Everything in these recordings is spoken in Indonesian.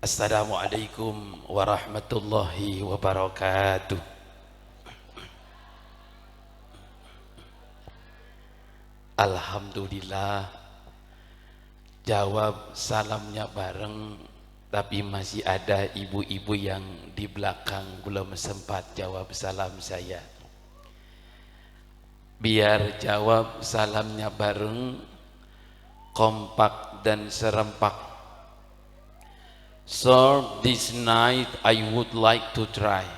Assalamualaikum warahmatullahi wabarakatuh. Alhamdulillah, jawab salamnya bareng, tapi masih ada ibu-ibu yang di belakang belum sempat jawab salam saya. Biar jawab salamnya bareng, kompak dan serempak. So this night I would like to try.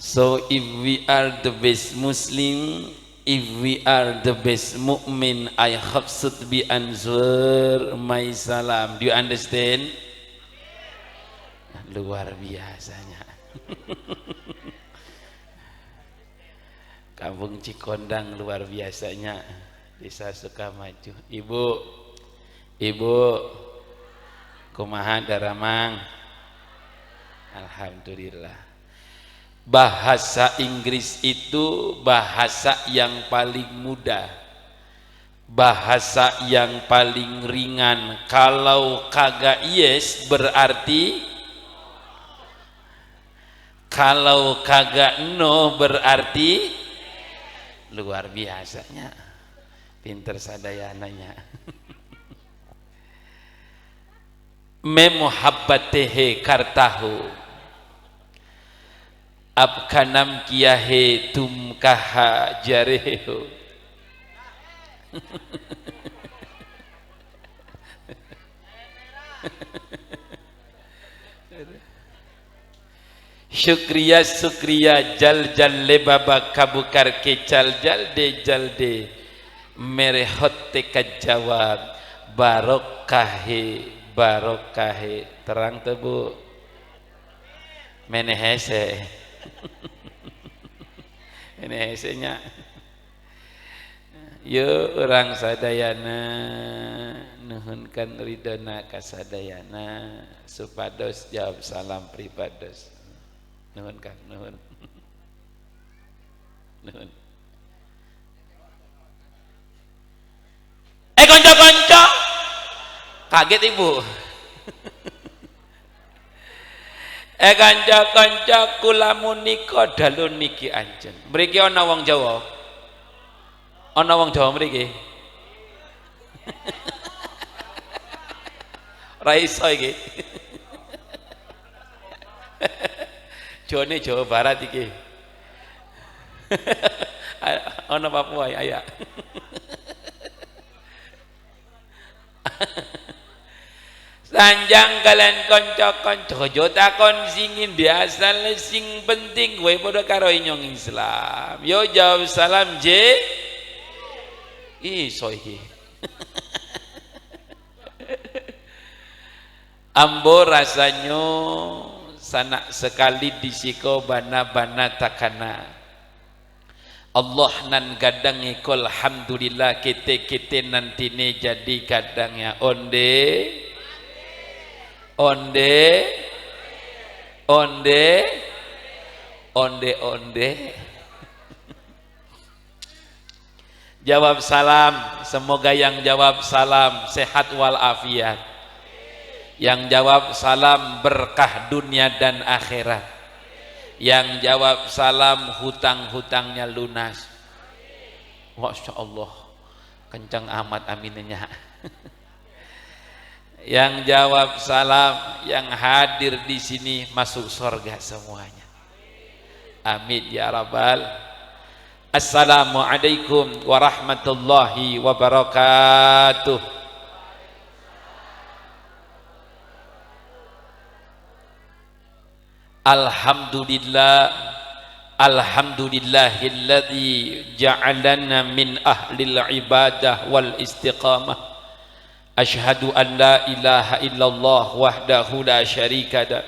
So if we are the best Muslim, if we are the best mu'min, I hope should be answer my salam. Do you understand? Luar biasanya. Kampung Cikondang luar biasanya. Desa Sukamaju. Ibu, kumaha daramang? Alhamdulillah. Bahasa Inggris itu bahasa yang paling mudah, bahasa yang paling ringan. Kalau kagak yes berarti, kalau kagak no berarti. Luar biasanya. Pinter sadayananya. Memuhabbatehe kartahu abkanam kiyahe tumkaha jareho. Syukriya jal lebaba kabukar ke jalde merehotte kajawab barokahe terang tebu menehese menehesenya yo orang sadayana nuhunkan ridona kasadayana supados jawab salam pribados nuhun kan nuhun konco-konco kaget ibu. Kanca-kanca kula menika dalu niki anjen. Mriki ana wong Jawa. Ana wong Jawa mriki. Ora iso iki. Jone Jawa Barat iki. Ana Papua ya. Sanjang kalian konco-konco aja takon singin biasa sing penting kowe padha karo inyong Islam. Yo jawab salam je. Iso iki. Ambo rasanya sanak sekali disiko bana-bana takana. Allah nan gadang ikul alhamdulillah kete nantine jadi gadangnya onde jawab salam, semoga yang jawab salam sehat walafiat, yang jawab salam berkah dunia dan akhirat, yang jawab salam hutang-hutangnya lunas. Masya Allah, kencang amat aminnya. Yang jawab salam, yang hadir di sini masuk surga semuanya. Amin ya rabbal. Assalamualaikum warahmatullahi wabarakatuh. Alhamdulillahilladzi ja'alana min ahlil ibadah wal istiqamah. Ashhadu an la ilaha illallah wahdahu la syarika lahu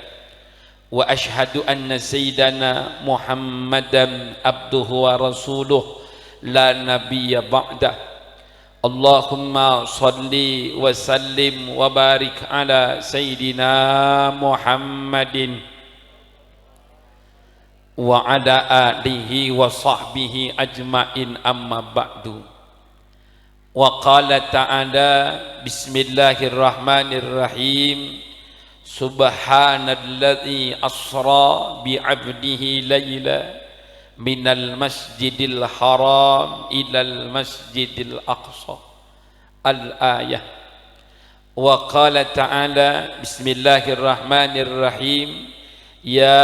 wa ashhadu anna sayyidana Muhammadan abduhu wa rasuluh la nabiyya ba'dah. Allahumma salli wa sallim wa barik ala sayyidina Muhammadin wa ala alihi wa sahbihi ajmain, amma ba'du. Wa qala ta'ala bismillahirrahmanirrahim subhanalladzi asra bi'abdihi layla minal masjidil haram ilal masjidil aqsa al-ayah. Wa qala ta'ala bismillahirrahmanirrahim ya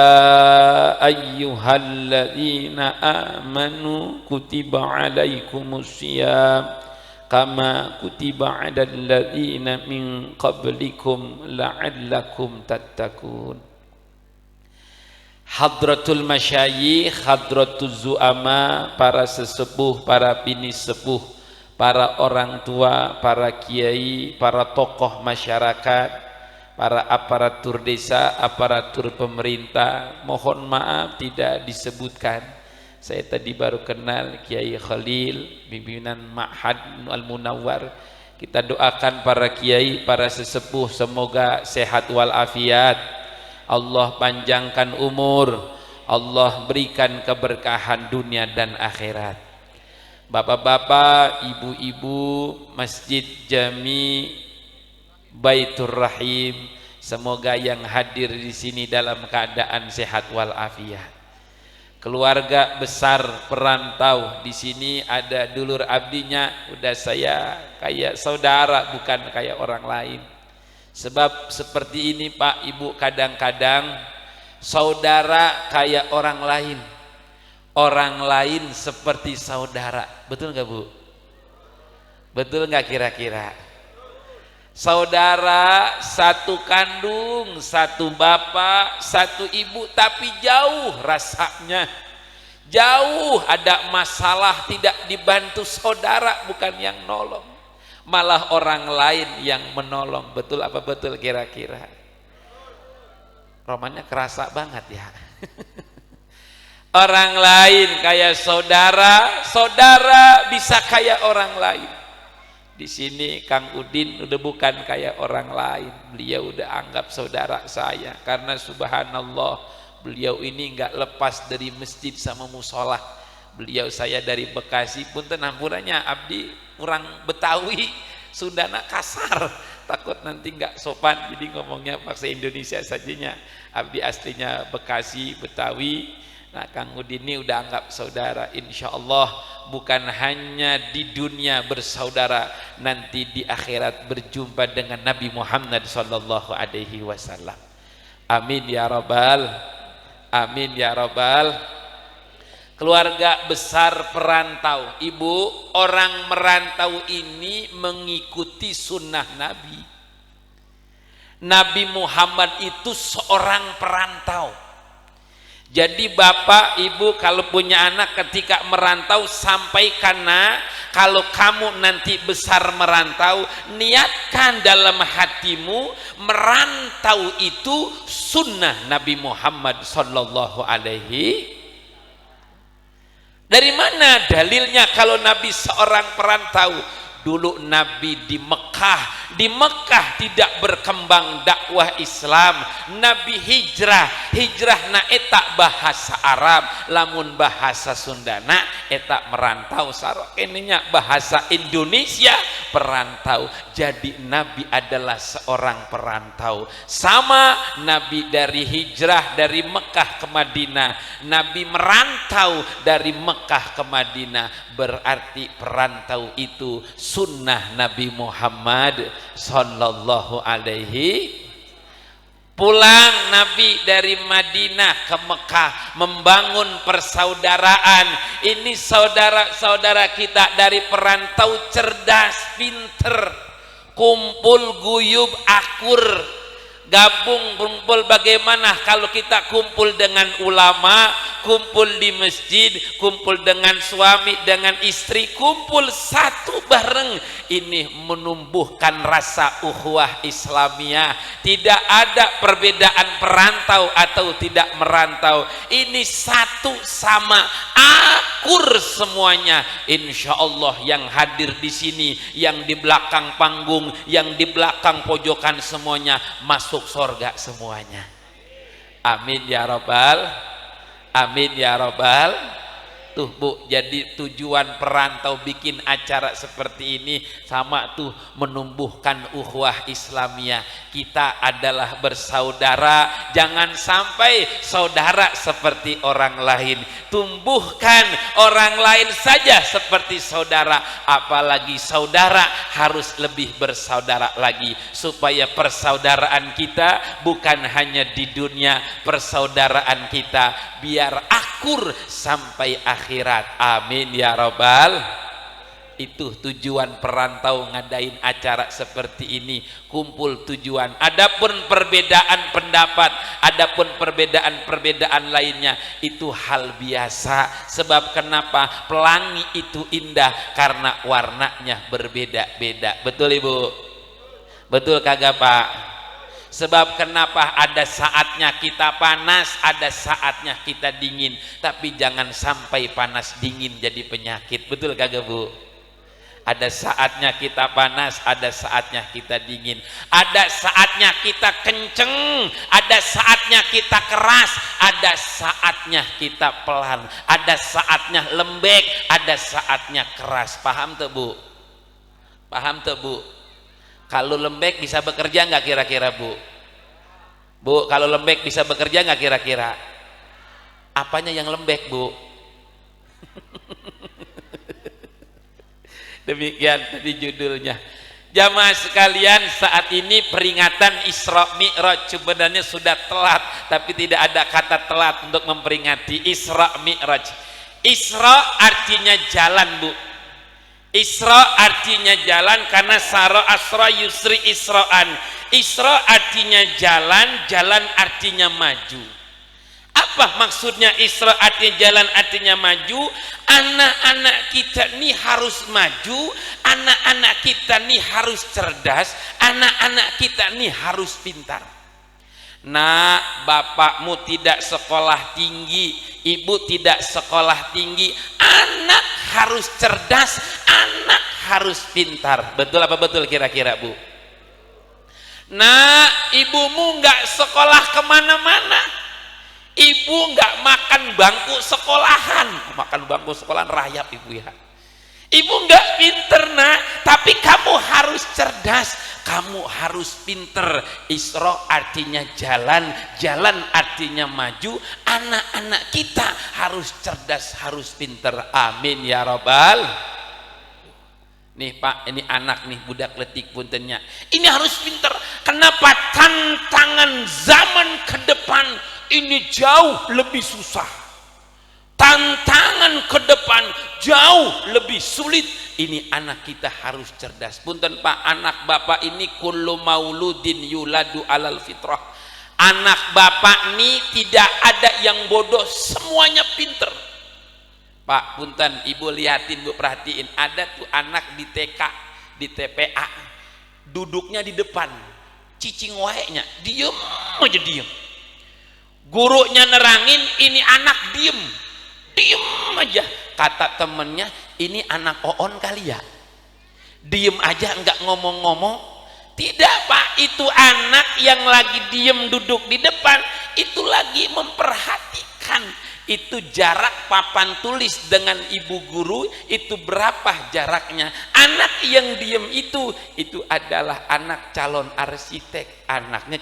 ayyuhalladzina amanu kutiba alaikumusiyam kama kutiba 'alal ladzina min qablikum la'allakum tattaqun. Hadratul masyayikh, hadratul zu'ama, para sesepuh, para bini sepuh, para orang tua, para kiai, para tokoh masyarakat, para aparatur desa, aparatur pemerintah, mohon maaf tidak disebutkan. Saya tadi baru kenal Kiai Khalil, pimpinan Ma'had Al-Munawwar. Kita doakan para kiai, para sesepuh semoga sehat walafiat. Allah panjangkan umur, Allah berikan keberkahan dunia dan akhirat. Bapak-bapak, ibu-ibu, Masjid Jami Baitur Rahim, semoga yang hadir di sini dalam keadaan sehat walafiat. Keluarga besar perantau di sini ada dulur abdinya, udah saya kayak saudara bukan kayak orang lain. Sebab seperti ini Pak Ibu, kadang-kadang saudara kayak orang lain seperti saudara. Betul nggak Bu? Betul nggak kira-kira? Saudara satu kandung, satu bapak, satu ibu, tapi jauh rasanya, jauh ada masalah tidak dibantu saudara, bukan yang nolong, malah orang lain yang menolong. Betul apa betul kira-kira? Romannya kerasa banget ya. Orang lain kayak saudara, saudara bisa kayak orang lain. Di sini Kang Udin udah bukan kayak orang lain, beliau udah anggap saudara saya, karena subhanallah beliau ini nggak lepas dari masjid sama musola. Beliau saya dari Bekasi, punten hampurannya abdi orang Betawi, Sundana kasar, takut nanti nggak sopan, jadi ngomongnya bahasa Indonesia sajanya. Abdi aslinya Bekasi, Betawi. Nah, Kang Udin ini udah anggap saudara. Insya Allah bukan hanya di dunia bersaudara, nanti di akhirat berjumpa dengan Nabi Muhammad sallallahu alaihi wasallam. Amin ya rabbal, amin ya rabbal. Keluarga besar perantau, ibu, orang merantau ini mengikuti sunnah Nabi. Nabi Muhammad itu seorang perantau. Jadi bapak ibu kalau punya anak ketika merantau, sampaikan nak, kalau kamu nanti besar merantau, niatkan dalam hatimu merantau itu sunnah Nabi Muhammad sallallahu alaihi. Dari mana dalilnya kalau Nabi seorang perantau? Dulu Nabi di Mekah tidak berkembang dakwah Islam. Nabi hijrah na eta bahasa Arab, lamun bahasa Sundana eta merantau, sarok ininya bahasa Indonesia perantau. Jadi Nabi adalah seorang perantau. Sama Nabi dari hijrah dari Mekah ke Madinah, Nabi merantau dari Mekah ke Madinah, berarti perantau itu sunnah Nabi Muhammad sallallahu alaihi. Pulang Nabi dari Madinah ke Mekah membangun persaudaraan. Ini saudara-saudara kita dari perantau cerdas, pinter, kumpul guyub akur, gabung kumpul. Bagaimana kalau kita kumpul dengan ulama, kumpul di masjid, kumpul dengan suami, dengan istri, kumpul satu bareng. Ini menumbuhkan rasa ukhuwah Islamiyah. Tidak ada perbedaan perantau atau tidak merantau. Ini satu sama, akur semuanya. Insya Allah yang hadir di sini, yang di belakang panggung, yang di belakang pojokan, semuanya masuk surga semuanya. Amin ya rabbal, amin ya rabbal. Tuh Bu, jadi tujuan perantau bikin acara seperti ini sama tuh, menumbuhkan ukhuwah Islamiyah. Kita adalah bersaudara, jangan sampai saudara seperti orang lain. Tumbuhkan orang lain saja seperti saudara, apalagi saudara harus lebih bersaudara lagi, supaya persaudaraan kita bukan hanya di dunia, persaudaraan kita biar akur sampai akhirat. Amin ya robbal. Itu tujuan perantau ngadain acara seperti ini, kumpul tujuan. Adapun perbedaan pendapat, adapun perbedaan lainnya itu hal biasa. Sebab kenapa? Pelangi itu indah karena warnanya berbeda-beda. Betul Ibu? Betul kagak Pak? Sebab kenapa ada saatnya kita panas, ada saatnya kita dingin, tapi jangan sampai panas dingin jadi penyakit. Betul kagak Bu? Ada saatnya kita panas, ada saatnya kita dingin, ada saatnya kita kenceng, ada saatnya kita keras, ada saatnya kita pelan, ada saatnya lembek, ada saatnya keras. Paham tuh Bu? Paham tuh Bu? Kalau lembek bisa bekerja nggak kira-kira Bu? Bu, kalau lembek bisa bekerja nggak kira-kira? Apanya yang lembek Bu? Demikian tadi judulnya. Jamaah sekalian, saat ini peringatan Isra Mi'raj sebenarnya sudah telat, tapi tidak ada kata telat untuk memperingati Isra Mi'raj. Isra artinya jalan Bu. Isra artinya jalan karena sara asra yusri isra'an. Isra artinya jalan, jalan artinya maju. Apa maksudnya Isra artinya jalan artinya maju? Anak-anak kita nih harus maju, anak-anak kita nih harus cerdas, anak-anak kita nih harus pintar. Nah, bapakmu tidak sekolah tinggi, ibu tidak sekolah tinggi, anak harus cerdas, anak harus pintar. Betul apa betul kira-kira Bu? Nah, ibumu nggak sekolah kemana-mana, ibu nggak makan bangku sekolahan, makan bangku sekolahan rayap ibu ya. Ibu nggak pinter nak, tapi kamu harus cerdas, kamu harus pinter. Isra artinya jalan, jalan artinya maju. Anak-anak kita harus cerdas, harus pinter. Amin ya robbal. Nih Pak, ini anak nih, budak letik puntennya. Ini harus pinter. Kenapa? Tantangan zaman ke depan ini jauh lebih susah. Tantangan ke depan jauh lebih sulit. Ini anak kita harus cerdas. Punten Pak, anak bapak ini kullu mauludin yuladu alal fitrah. Anak bapak ini tidak ada yang bodoh, semuanya pinter. Pak, punten, ibu liatin, bu perhatiin, ada tuh anak di TK, di TPA, duduknya di depan, cicing waeknya, diem aja diem. Gurunya nerangin, ini anak diem aja. Kata temennya, ini anak Oon kali ya, diem aja nggak ngomong-ngomong. Tidak Pak, itu anak yang lagi diem duduk di depan itu lagi memperhatikan itu jarak papan tulis dengan ibu guru itu berapa jaraknya. Anak yang diem itu adalah anak calon arsitek, anaknya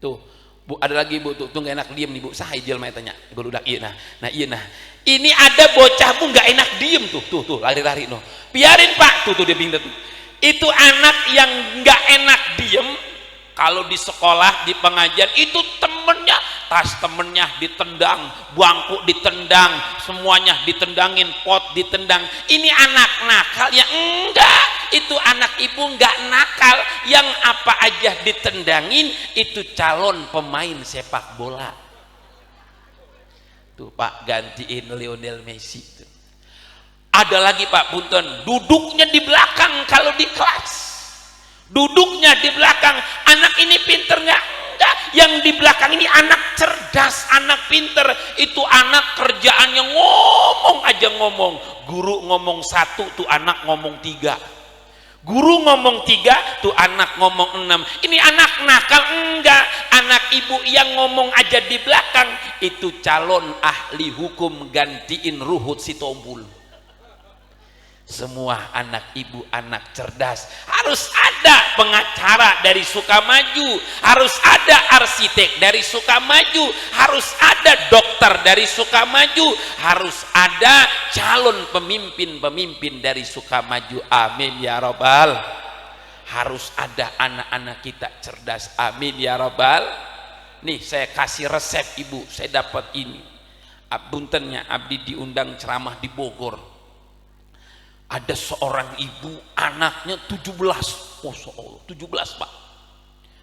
tuh Bu, ada lagi Bu, tuh nggak enak diem nih Bu, sah ideal mah tanya guru udah iya nah ini ada bocah Bu nggak enak diem tuh lari no, biarin Pak, tuh dia bingung tuh, itu anak yang nggak enak diem. Kalau di sekolah, di pengajian itu temennya, tas temennya ditendang, bangku ditendang, semuanya ditendangin, pot ditendang. Ini anak nakal ya? Enggak, itu anak ibu enggak nakal, yang apa aja ditendangin itu calon pemain sepak bola. Tuh Pak, gantiin Lionel Messi tuh. Ada lagi Pak punten, duduknya di belakang kalau di kelas, duduknya di belakang. Anak ini pinter nggak? Enggak. Yang di belakang ini anak cerdas, anak pinter. Itu anak kerjaannya ngomong aja ngomong. Guru ngomong 1, tuh anak ngomong 3. Guru ngomong 3, tuh anak ngomong 6. Ini anak nakal? Enggak. Anak ibu yang ngomong aja di belakang itu calon ahli hukum gantiin Ruhut Sitompul. Semua anak ibu anak cerdas. Harus ada pengacara dari Sukamaju, harus ada arsitek dari Sukamaju, harus ada dokter dari Sukamaju, harus ada calon pemimpin-pemimpin dari Sukamaju. Amin ya robbal. Harus ada anak-anak kita cerdas. Amin ya robbal. Nih saya kasih resep ibu, saya dapat ini. Buntennya abdi diundang ceramah di Bogor. Ada seorang ibu, anaknya 17. Masya Allah, 17 Pak.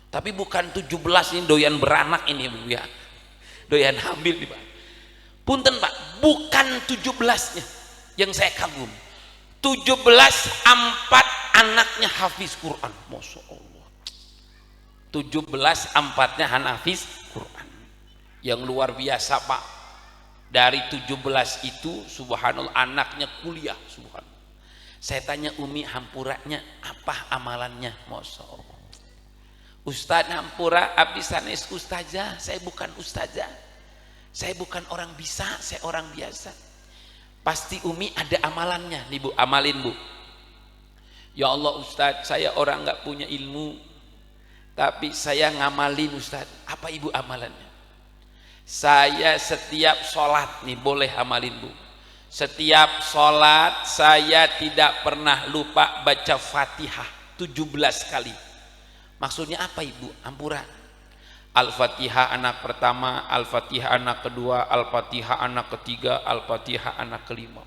Tapi bukan 17 ini doyan beranak ini Bu ya. Doyan hamil nih Pak. Punten Pak, bukan 17-nya yang saya kagum. 17 4 anaknya hafiz Quran. Masya Allah. 17 4-nya hafiz Quran. Yang luar biasa Pak. Dari 17 itu subhanallah anaknya kuliah subhanallah. Saya tanya Umi hampuranya apa amalannya? Masya Allah. Ustadz hampura abdi sanes ustazah. Saya bukan ustazah. Saya bukan orang bisa, saya orang biasa. Pasti Umi ada amalannya nih Bu, amalin Bu. Ya Allah Ustadz, saya orang nggak punya ilmu, tapi saya ngamalin Ustadz. Apa Ibu amalannya? Saya setiap sholat nih boleh amalin Bu. Setiap sholat saya tidak pernah lupa baca Fatihah 17 kali. Maksudnya apa Ibu? Ampura. Al-Fatihah anak pertama, Al-Fatihah anak kedua, Al-Fatihah anak ketiga, Al-Fatihah anak kelima.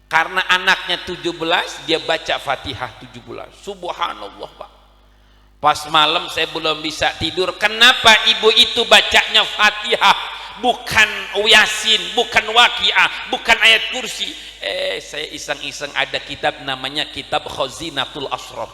Karena anaknya 17 dia baca Fatihah 17. Subhanallah Pak. Pas malam saya belum bisa tidur. Kenapa ibu itu bacanya Fatihah? Bukan Yasin, bukan Waqiah, bukan ayat kursi. Saya iseng-iseng ada kitab namanya Kitab Khazinatul Asrar.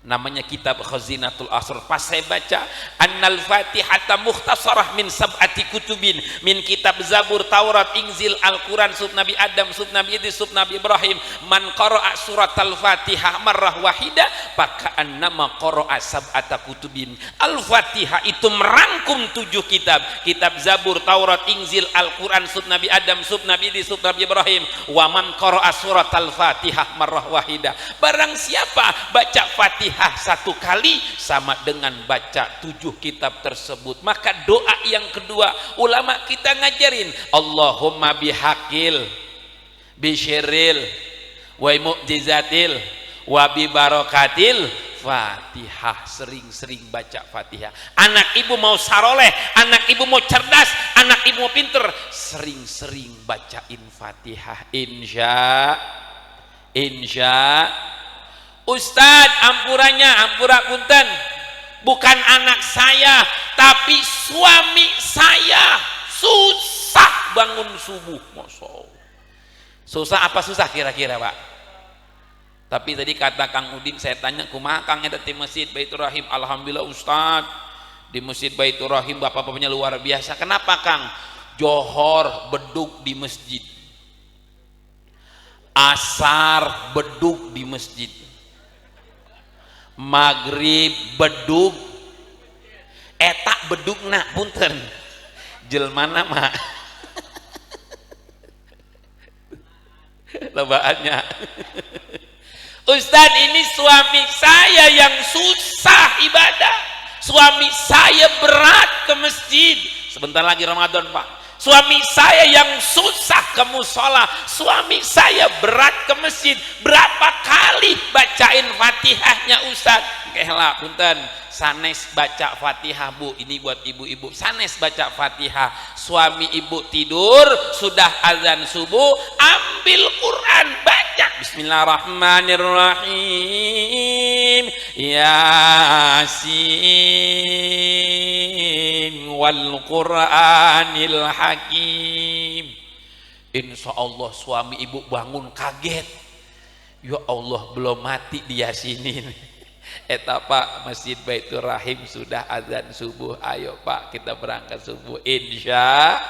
Namanya Kitab Khazinatul Asrar. Pas saya baca Annal Fatihata mukhtasarah min sab'ati kutubin min kitab Zabur, Taurat, Injil, Al-Quran, sub Nabi Adam, sub Nabi Idris, sub Nabi Ibrahim. Man qara'a surat al-Fatihah marrah wahida faka'annama qara'a sab'ata kutubin. Al-Fatihah itu merangkum 7 kitab. Kitab Zabur, Taurat, Injil, Al-Quran, sub Nabi Adam, sub Nabi Idris, sub Nabi Ibrahim. Wa man qara'a surat al-Fatihah marrah wahida. Barang siapa baca Fatihah 1 kali sama dengan baca 7 kitab tersebut. Maka doa yang kedua ulama kita ngajarin, Allahumma bihaqil bisyiril wa mu'jizatil wa bibarakatil Fatihah. Sering-sering baca Fatihah. Anak ibu mau saroleh, anak ibu mau cerdas, anak ibu mau pinter, sering-sering bacain Fatihah. Insya Ustadz ampura punten, bukan anak saya tapi suami saya susah bangun subuh. Masya Allah. Susah apa susah kira-kira Pak? Tapi tadi kata Kang Udin, saya tanya kumaha Kang eta di Masjid Baitur Rahim. Alhamdulillah Ustadz, di Masjid Baitur Rahim bapak-bapaknya luar biasa. Kenapa Kang? Johor beduk di masjid, asar beduk di masjid, maghrib bedug, etak bedug nak punten jelmana mah lebaannya. Ustadz ini suami saya yang susah ibadah, suami saya berat ke masjid. Sebentar lagi Ramadan Pak. Suami saya yang susah ke musola, suami saya berat ke masjid. Berapa kali bacain Fatihahnya Ustaz? Kehlah punten, sanes baca Fatihah Bu. Ini buat ibu-ibu, sanes baca Fatihah. Suami ibu tidur, sudah azan subuh, ambil Quran baca Bismillahirrahmanirrahim, Yasin wal Qur'anil Hakim. Insya Allah suami ibu bangun kaget, ya Allah belum mati di Yasinin. Eta Pak, Masjid Baitur Rahim sudah azan subuh, ayo Pak kita berangkat subuh. Insya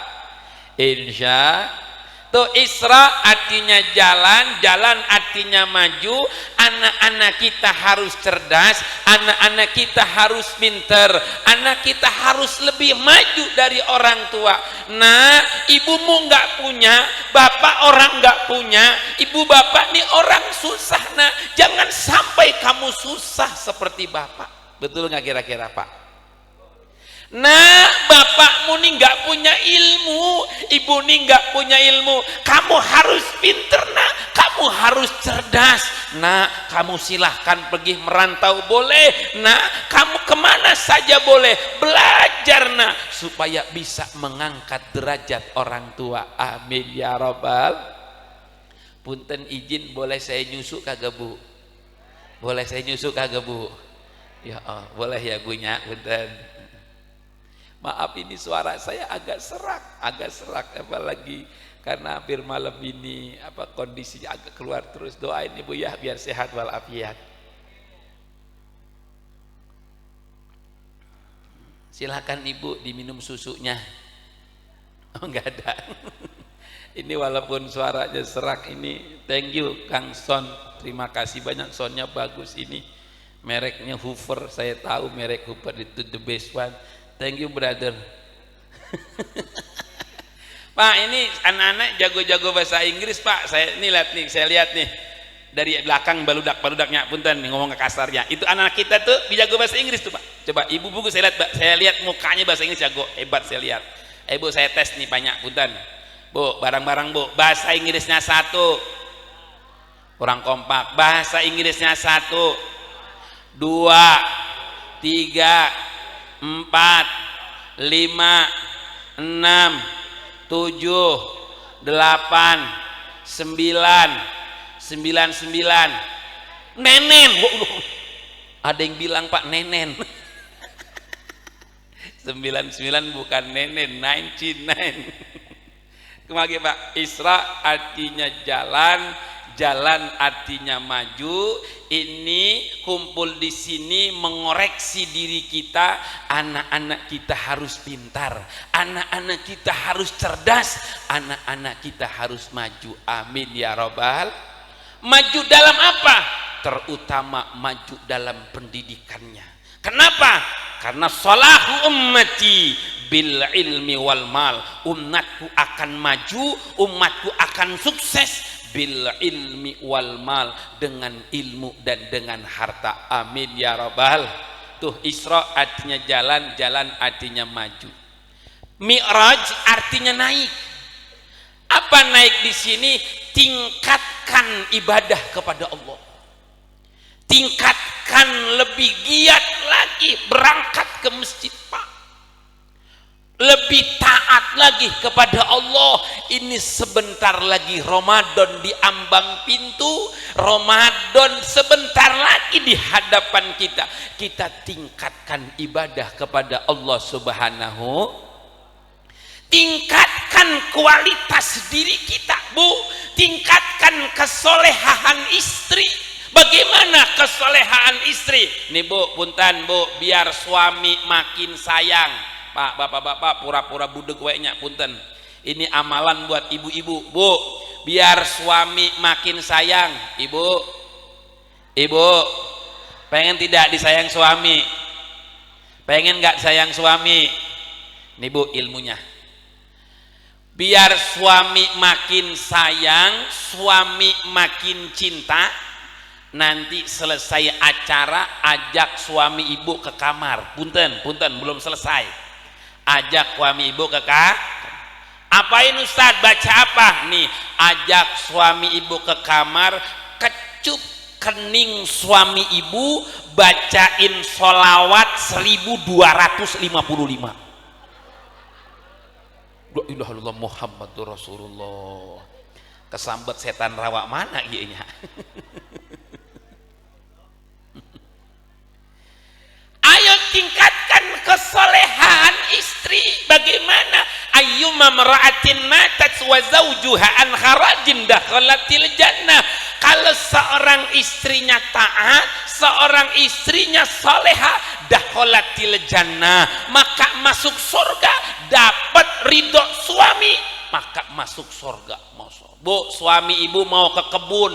Tuh Isra artinya jalan, jalan artinya maju. Anak-anak kita harus cerdas, anak-anak kita harus pinter, anak kita harus lebih maju dari orang tua. Nah, ibumu nggak punya, bapak orang nggak punya, ibu bapak nih orang susah. Nah, jangan sampai kamu susah seperti bapak. Betul nggak kira-kira Pak? Nah, bapakmu nih nggak punya ilmu, ibu nih nggak punya ilmu, kamu harus pinter nak, kamu harus cerdas. Nah, kamu silahkan pergi merantau boleh, nah kamu kemana saja boleh, belajar nah supaya bisa mengangkat derajat orang tua. Amin ya robbal. Punten izin, boleh saya nyusuk kagak Bu? Boleh saya nyusuk kagak Bu? Ya boleh ya Bunya, punten. Maaf ini suara saya agak serak apalagi karena hampir malam ini kondisi agak keluar terus. Doain Ibu ya biar sehat walafiat. Silakan Ibu diminum susunya. Oh enggak ada. Ini walaupun suaranya serak ini, thank you Kang Son, terima kasih banyak, sonnya bagus ini. Mereknya Hoover, saya tahu merek Hoover itu the best one. Thank you brother. Pak, ini anak-anak jago-jago bahasa Inggris Pak. Saya lihat nih dari belakang baludaknya punten nih, ngomong ke kasarnya. Itu anak kita tuh jago bahasa Inggris tuh Pak. Coba ibu buku saya lihat Pak. Saya lihat mukanya bahasa Inggris jago, hebat saya lihat. Bu saya tes nih banyak punten. Bu, barang-barang Bu. Bahasa Inggrisnya 1. Kurang kompak. Bahasa Inggrisnya 1, 2, 3, 4, 5, 6, 7, 8, 9, 10, 99. Nenen. Ada yang bilang Pak nenen. 99 bukan nenen, 99. Kemana Pak? Isra artinya jalan, jalan artinya maju. Ini kumpul di sini mengoreksi diri kita. Anak-anak kita harus pintar, anak-anak kita harus cerdas, anak-anak kita harus maju. Amin ya robbal. Maju dalam apa? Terutama maju dalam pendidikannya. Kenapa? Karena salahu ummati bil ilmi wal mal. Umatku akan maju, umatku akan sukses bil ilmi wal mal, dengan ilmu dan dengan harta. Amin ya robbal. Tuh Isra artinya jalan, jalan artinya maju. Mi'raj artinya naik. Apa naik di sini? Tingkatkan ibadah kepada Allah. Tingkatkan lebih giat lagi berangkat ke masjid Pak. Lebih taat lagi kepada Allah. Ini sebentar lagi Ramadan di ambang pintu, Ramadan sebentar lagi di hadapan kita. Kita tingkatkan ibadah kepada Allah Subhanahu. Tingkatkan kualitas diri kita Bu, tingkatkan kesolehan istri. Bagaimana kesolehan istri? Nih Bu, punten Bu, biar suami makin sayang. Pak, bapak-bapak pura-pura budeg weknya punten. Ini amalan buat ibu-ibu Bu, biar suami makin sayang. Ibu pengen tidak disayang suami? Pengen gak sayang suami? Nih Bu ilmunya, biar suami makin sayang, suami makin cinta. Nanti selesai acara ajak suami ibu ke kamar. Punten belum selesai. Ajak suami ibu ke kamar. Apain Ustadz? Baca apa? Nih, ajak suami ibu ke kamar, kecup kening suami ibu, bacain sholawat 1255. La ilaha illallah Muhammadur Rasulullah. Kesambet setan rawa mana ianya? Ayo tingkatkan kesolehan istri. Bagaimana? Ayyuma mar'atin matat wa zawjuha an kharajin dakhalatil jannah. Kalau seorang istrinya taat, seorang istrinya soleha, dakhalatil jannah, maka masuk surga, dapat ridho suami. maka masuk surga. Bu, suami ibu mau ke kebun,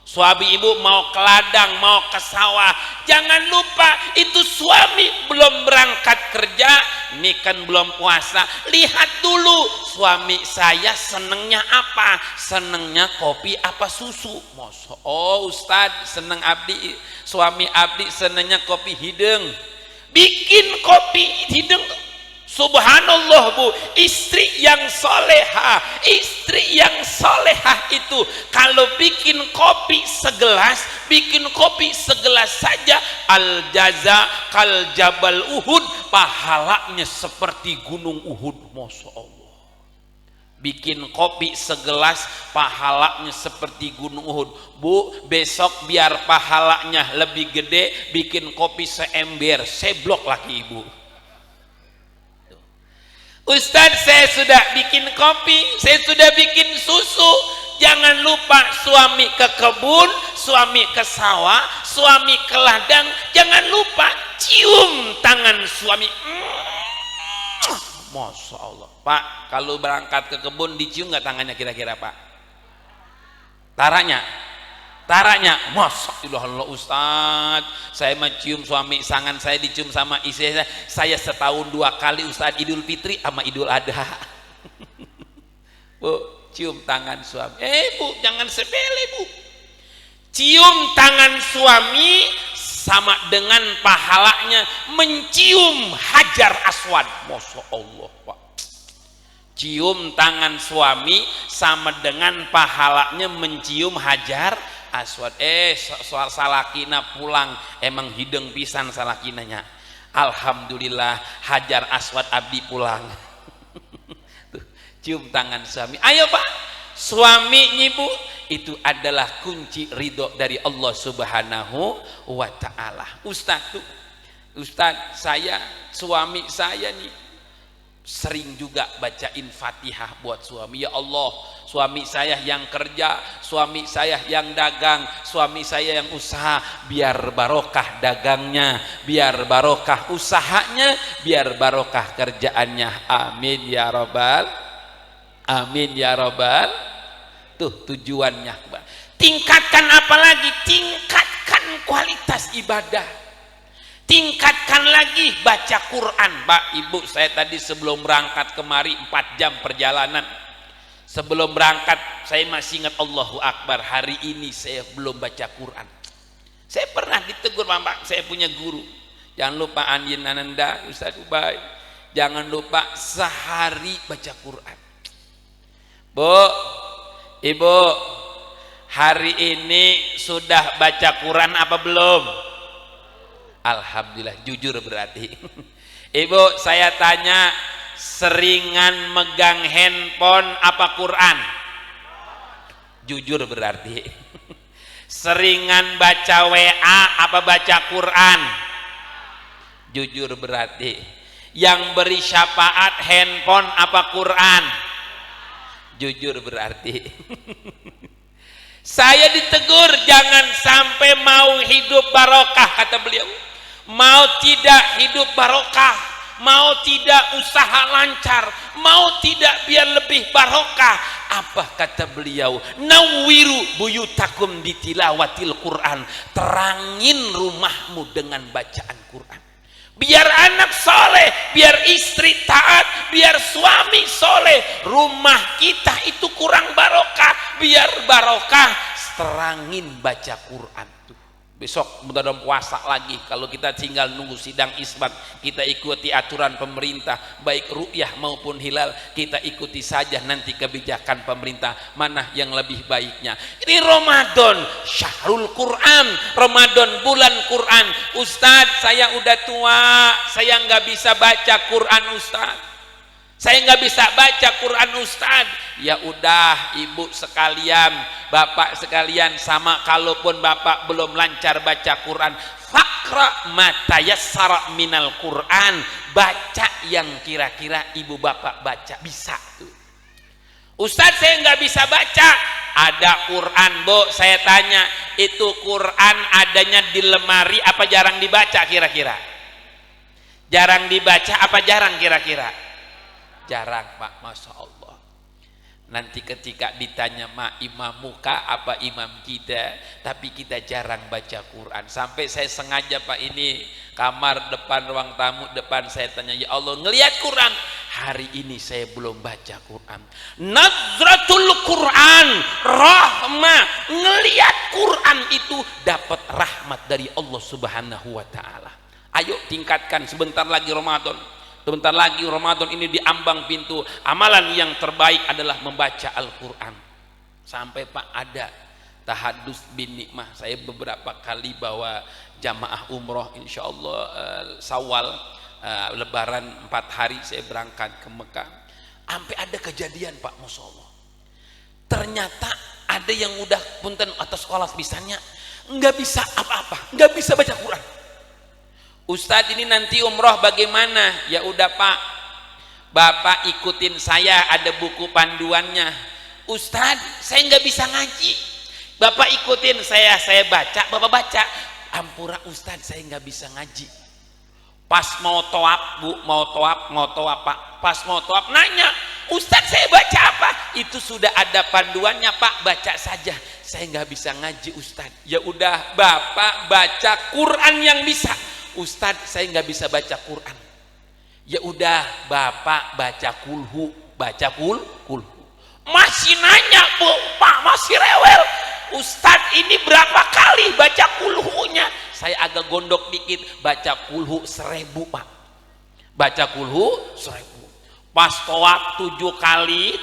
suami ibu mau ke ladang, mau ke sawah, jangan lupa itu suami belum berangkat kerja, ini kan belum puasa. Lihat dulu suami saya senengnya apa, senengnya kopi apa susu. Oh Ustadz seneng abdi, suami abdi senengnya kopi hidung, bikin kopi hidung. Subhanallah Bu, istri yang solehah, istri yang solehah itu kalau bikin kopi segelas saja, al jaza kal jabal Uhud, pahalanya seperti gunung Uhud. Masya Allah. Bikin kopi segelas pahalanya seperti gunung Uhud. Bu, besok biar pahalanya lebih gede, bikin kopi seember, seblok lagi ibu. Ustadz, saya sudah bikin kopi, saya sudah bikin susu. Jangan lupa suami ke kebun, suami ke sawah, suami ke ladang, jangan lupa cium tangan suami. Masya Allah. Pak, kalau berangkat ke kebun dicium nggak tangannya kira-kira Pak? Taranya, Masya Allah Ustadz, saya mencium suami, tangan saya dicium sama istri saya setahun 2 kali Ustadz, Idul Fitri sama Idul Adha. Bu, cium tangan suami. Bu, jangan sepele Bu. Cium tangan suami sama dengan pahalanya mencium Hajar Aswad. Masya Allah Pak. Cium tangan suami sama dengan pahalanya mencium Hajar Aswad. Soal salakina pulang emang hidung pisan salakinanya. Alhamdulillah Hajar Aswad abdi pulang. Tuh, cium tangan suami. Ayo Pak, suami nyibu itu adalah kunci ridho dari Allah Subhanahu wa ta'ala. Ustadz, saya, suami saya nih sering juga bacain Fatihah buat suami. Ya Allah, suami saya yang kerja, suami saya yang dagang, suami saya yang usaha, biar barokah dagangnya, biar barokah usahanya, biar barokah kerjaannya. Amin ya robbal, amin ya robbal. Tuh tujuannya. Tingkatkan apa lagi? Tingkatkan kualitas ibadah. Tingkatkan lagi baca Quran. Pak, Ibu, saya tadi sebelum berangkat kemari 4 jam perjalanan. Sebelum berangkat saya masih ingat Allahu Akbar, hari ini saya belum baca Quran. Saya pernah ditegur Pak, saya punya guru. Jangan lupa Anjin Ananda, Ustaz Ubay, jangan lupa sehari baca Quran. Bu, Ibu, hari ini sudah baca Quran apa belum? Alhamdulillah, jujur berarti. Ibu, saya tanya, seringan megang handphone apa Quran? Jujur berarti. Seringan baca WA apa baca Quran? Jujur berarti. Yang beri syafaat handphone apa Quran? Jujur berarti. Saya ditegur, jangan sampai mau hidup barokah, kata beliau. Mau tidak hidup barokah, mau tidak usaha lancar, mau tidak biar lebih barokah, apa kata beliau? Nawwiru buyutakum bitilawatil Quran. Terangin rumahmu dengan bacaan Quran. Biar anak soleh, biar istri taat, biar suami soleh. Rumah kita itu kurang barokah, biar barokah terangin baca Quran. Besok mudah-mudahan puasa lagi, kalau kita tinggal nunggu sidang isbat, kita ikuti aturan pemerintah, baik ru'yah maupun hilal, kita ikuti saja nanti kebijakan pemerintah mana yang lebih baiknya. Ini Ramadan, syahrul Quran, Ramadan bulan Quran. Ustadz, saya udah tua, saya nggak bisa baca Quran Ustadz, saya nggak bisa baca Quran Ustadz. Ya udah, ibu sekalian, bapak sekalian, sama kalaupun bapak belum lancar baca Quran, faqra matayassara minal Quran, baca yang kira-kira ibu bapak baca bisa tuh. Ustadz, saya nggak bisa baca. Ada Quran Bu, saya tanya, itu Quran adanya di lemari apa jarang dibaca kira-kira? Jarang dibaca apa jarang kira-kira? Jarang Pak, Masya Allah. Nanti ketika ditanya ma imam muka apa imam kita, tapi kita jarang baca Quran. Sampai saya sengaja Pak, ini kamar depan ruang tamu depan, saya tanya, ya Allah, ngelihat Quran, hari ini saya belum baca Quran. Nazratul Quran rahmah, ngelihat Quran itu dapat rahmat dari Allah Subhanahu wa taala. Ayo tingkatkan, sebentar lagi Ramadan. Sebentar lagi Ramadan ini diambang pintu. Amalan yang terbaik adalah membaca Al-Quran. Sampai Pak ada tahadus bin nikmah. Saya beberapa kali bawa jamaah umroh, insya Allah Sawal, Lebaran 4 hari saya berangkat ke Mekah. Sampai ada kejadian Pak, Masya Allah. Ternyata ada yang udah punten atau sekolah bisanya nggak bisa apa-apa, nggak bisa baca Quran. Ustadz ini nanti umroh bagaimana? Ya udah Pak, Bapak ikutin saya, ada buku panduannya. Ustadz, saya nggak bisa ngaji. Bapak ikutin saya baca, Bapak baca. Ampura Ustadz, saya nggak bisa ngaji. Pas mau toab Bu, mau toab Pak. Pas mau toab nanya, Ustadz saya baca apa? Itu sudah ada panduannya Pak, baca saja. Saya nggak bisa ngaji Ustadz. Ya udah Bapak baca Quran yang bisa. Ustadz saya nggak bisa baca Quran. Ya udah Bapak baca kulhu, kulhu. Masih nanya Bu, Pak masih rewel. Ustadz ini berapa kali baca kulhunya? Saya agak gondok dikit, baca kulhu 1000 Pak. Baca kulhu 1000. Pas toab 7 kali,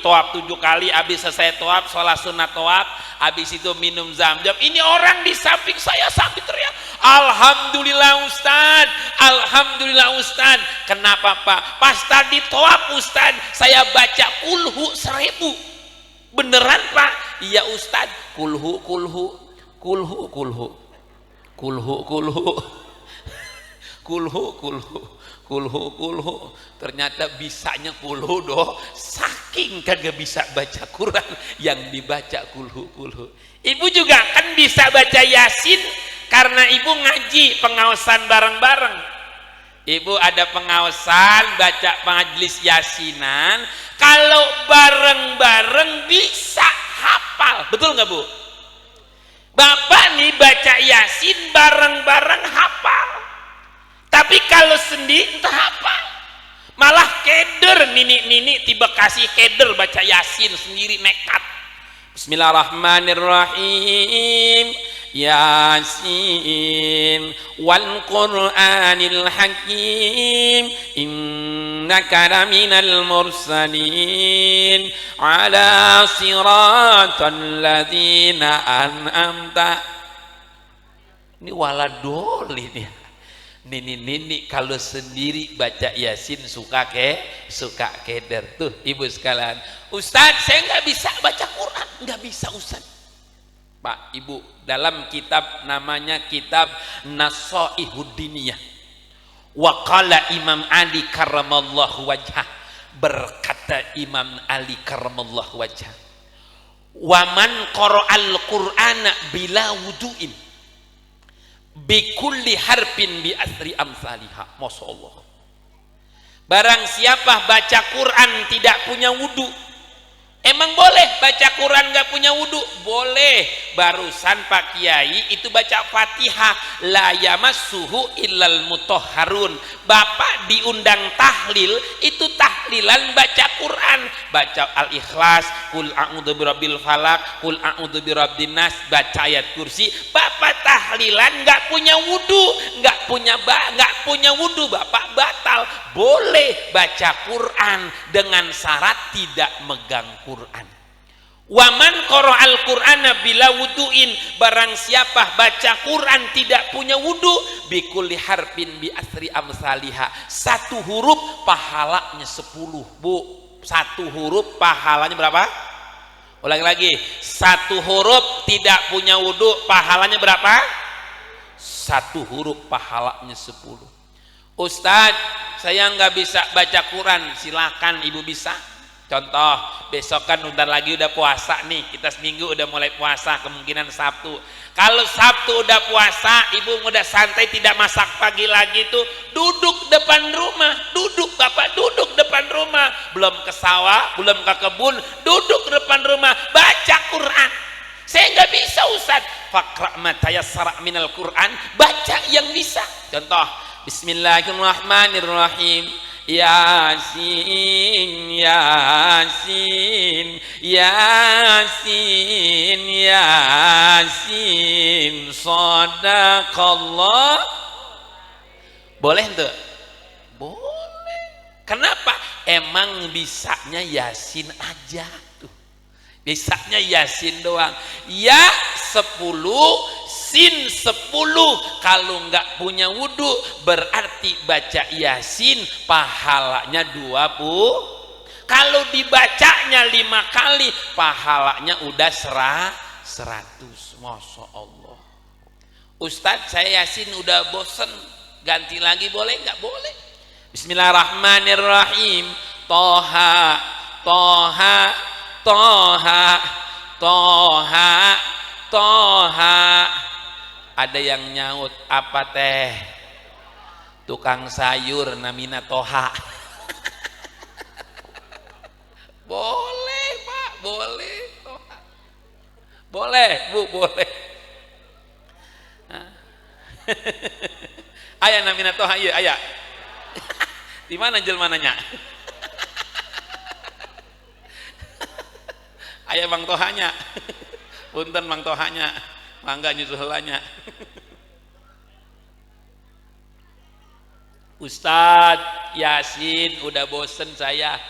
habis selesai toab, sholat sunat toab, habis itu minum zam-zam. Ini orang di samping saya sambil teriak, Alhamdulillah Ustad, Alhamdulillah Ustad. Kenapa Pak? Pas tadi toab Ustad, saya baca kulhu 1000. Beneran Pak? Iya Ustad. Kulhu. Ternyata bisanya kulhu doh, saking kagak bisa baca Quran yang dibaca kulhu. Ibu juga kan bisa baca Yasin karena ibu ngaji pengawasan bareng-bareng. Ibu ada pengawasan baca majelis Yasinan, kalau bareng-bareng bisa hafal, betul nggak Bu? Bapak nih baca Yasin bareng-bareng hafal. Tapi kalau sendiri entah apa, malah keder, nini tiba kasih keder baca Yasin sendiri nekat. Bismillahirrahmanirrahim. Yasin wal Qur'anil Hakim innaka laminal mursalin ala siratal ladzina an'amta. Ini waladoli nih. Nini kalau sendiri baca Yasin suka keder tuh ibu sekalian. Ustadz saya nggak bisa baca Quran, nggak bisa Ustadz. Pak Ibu, dalam kitab namanya kitab Nasaihud-Diniyah, waqala Imam Ali karramallahu wajhah, berkata Imam Ali karramallahu wajhah, waman qara'al Qur'ana bila wudu'in bikulli harfin bi asri amsalihha. Masya Allah. Barang siapa baca Quran tidak punya wudu, emang boleh baca Quran gak punya wudu? Boleh. Barusan Pak Kiai itu baca Fatihah, la yamassuhu illal mutahharun. Bapak diundang tahlil, itu tahlilan baca Quran, baca Al-Ikhlas, kul a'udzu birabbil falaq, kul a'udzu birabbin nas, baca ayat kursi. Bapak tahlilan nggak punya wudu, nggak punya wudu, Bapak batal. Boleh baca Quran dengan syarat tidak megang Quran. Waman qara'al Qur'ana bila wudu'in, barang siapa baca Quran tidak punya wudu, bikulli harfin bi asri amsalihha, satu huruf pahalanya 10 Bu. Satu huruf pahalanya berapa? Ulangi lagi, satu huruf tidak punya wudu pahalanya berapa? Satu huruf pahalanya 10. Ustadz saya nggak bisa baca Quran, silakan ibu bisa. Contoh, besok kan bentar lagi udah puasa nih, kita seminggu udah mulai puasa, kemungkinan Sabtu. Kalau Sabtu udah puasa, ibu udah santai, tidak masak pagi lagi tuh, duduk depan rumah, duduk bapak, duduk depan rumah, belum ke sawah, belum ke kebun, duduk depan rumah, baca Quran. Saya nggak bisa Ustaz, faqra ma tayassara minal Quran, baca yang bisa. Contoh, Bismillahirrahmanirrahim. Yasin, Yasin, Yasin, Yasin, Shadaqallah. Boleh tuh? Boleh. Kenapa? Emang bisanya Yasin aja tuh. Bisanya Yasin doang. Ya 10, Sin 10. Kalau nggak punya wudhu berarti baca Yasin pahalanya 20. Kalau dibacanya 5 kali pahalanya udah 100. Masya Allah. Ustadz, saya Yasin udah bosen, ganti lagi boleh nggak? Boleh. Bismillahirrahmanirrahim. Toha, Toha, Toha, Toha, Toha. Ada yang nyaut, apa teh? Tukang sayur namina Toha. Boleh Pak, boleh Toha. Boleh Bu, boleh. Ayah namina Toha, iya ayah. Di mana jelmananya? Ayah Bang Tohanya. Punten Bang Tohanya, mangga nyusulanya. Ustadz, Yasin udah bosen saya,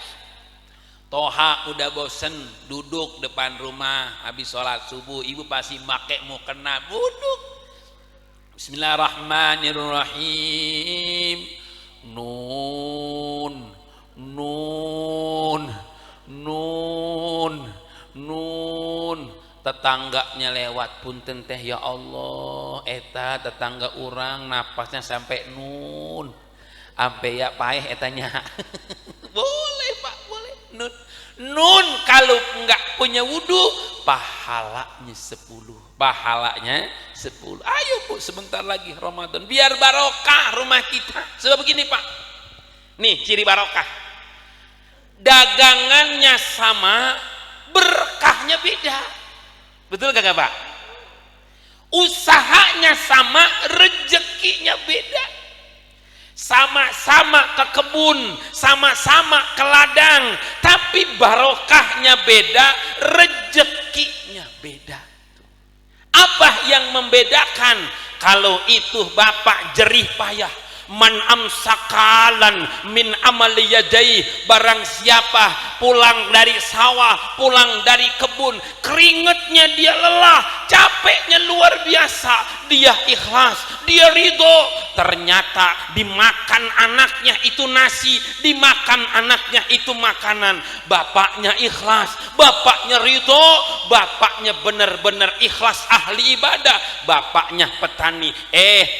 Toha udah bosen, duduk depan rumah habis sholat subuh, ibu pasti make mau kena, duduk. Bismillahirrahmanirrahim. Nun, nun, nun, nun. Tetangganya lewat, punten teh ya Allah, eta tetangga orang napasnya sampai nun, sampai ya paeh etanya. Boleh Pak, boleh. Nun, nun kalau nggak punya wudhu pahalanya 10. Pahalanya 10. Ayo Bu, sebentar lagi Ramadan, biar barokah rumah kita. Sebab begini Pak, nih ciri barokah, dagangannya sama, berkahnya beda. Betul gak Pak? Usahanya sama, rezekinya beda. Sama-sama ke kebun, sama-sama ke ladang, tapi barokahnya beda, rezekinya beda. Apa yang membedakan? Kalau itu Bapak jerih payah, man amsakalan min amali yadai, barang siapa pulang dari sawah, pulang dari kebun, keringetnya dia lelah, capeknya luar biasa, dia ikhlas, dia ridho, ternyata dimakan anaknya itu nasi, dimakan anaknya itu makanan, bapaknya ikhlas, bapaknya ridho, bapaknya benar-benar ikhlas ahli ibadah, bapaknya petani,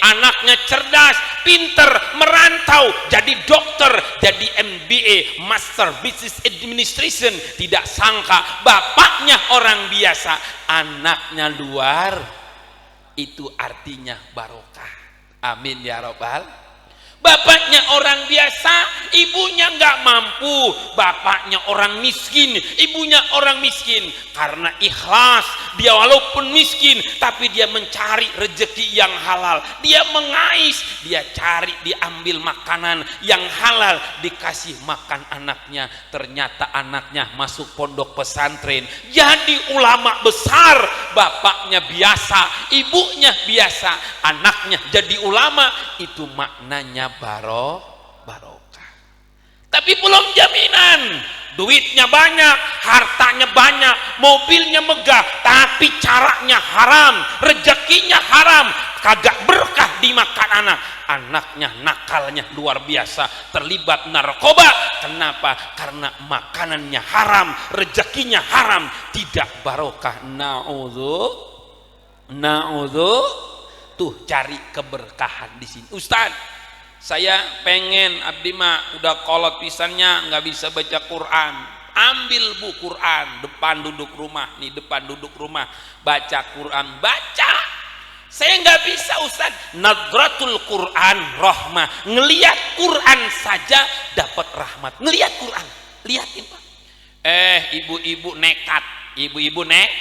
anaknya cerdas, pinter, merantau, jadi dokter, jadi MBA, Master Business Administration, tidak sangka bapaknya orang biasa, anaknya luar, itu artinya barokah. Amin ya robbal. Bapaknya orang biasa, ibunya nggak mampu, bapaknya orang miskin, ibunya orang miskin, karena ikhlas dia walaupun miskin tapi dia mencari rezeki yang halal, dia mengais, dia cari, diambil makanan yang halal, dikasih makan anaknya, ternyata anaknya masuk pondok pesantren, jadi ulama besar, bapaknya biasa, ibunya biasa, anaknya jadi ulama, itu maknanya barokah. Tapi belum jaminan, duitnya banyak, hartanya banyak, mobilnya megah, tapi caranya haram, rezekinya haram, kagak berkah dimakan anak, anaknya nakalnya luar biasa, terlibat narkoba. Kenapa? Karena makanannya haram, rezekinya haram, tidak barokah. Naudzu, tuh cari keberkahan di sini. Ustaz, saya pengen abdi mah udah kolot pisannya nggak bisa baca Quran. ambil buku Quran, depan duduk rumah nih, depan duduk rumah, baca Quran, baca. Saya nggak bisa Ustaz, nadratul Quran rahmah, ngelihat Quran saja dapat rahmat, ngelihat Quran, lihatin Pak. Ibu-ibu nekat,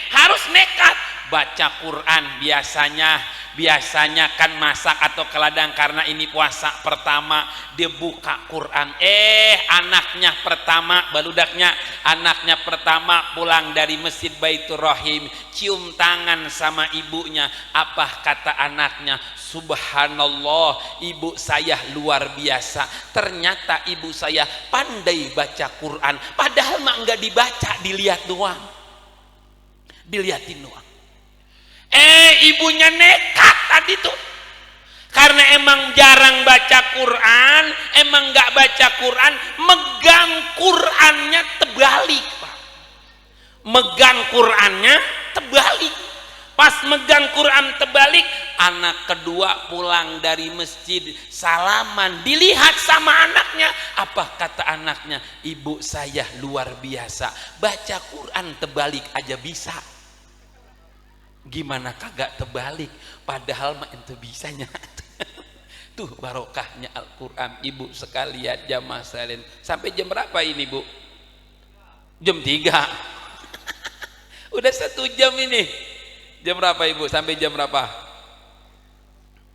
harus nekat baca Quran. Biasanya kan masak atau ke ladang karena ini puasa pertama, dia buka Quran. Anaknya pertama, baludaknya anaknya pertama pulang dari Masjid Baitur Rahim, cium tangan sama ibunya. Apa kata anaknya? Subhanallah, ibu saya luar biasa. Ternyata ibu saya pandai baca Quran. Padahal mah enggak dibaca, dilihat doang. Dilihatin doang. Ibunya nekat tadi tuh. Karena emang jarang baca Quran, emang enggak baca Quran, megang Qurannya terbalik, Pak. Megang Qurannya terbalik. Pas megang Quran terbalik, anak kedua pulang dari masjid, salaman, dilihat sama anaknya. Apa kata anaknya? Ibu saya luar biasa, baca Quran terbalik aja bisa. Gimana kagak terbalik? Padahal mah ente bisanya. Tuh barokahnya Al-Quran. Ibu sekalian, jamaah sekalian, sampai jam berapa ini Bu? Jam 3. Udah 1 jam ini. Jam berapa Ibu? Sampai jam berapa?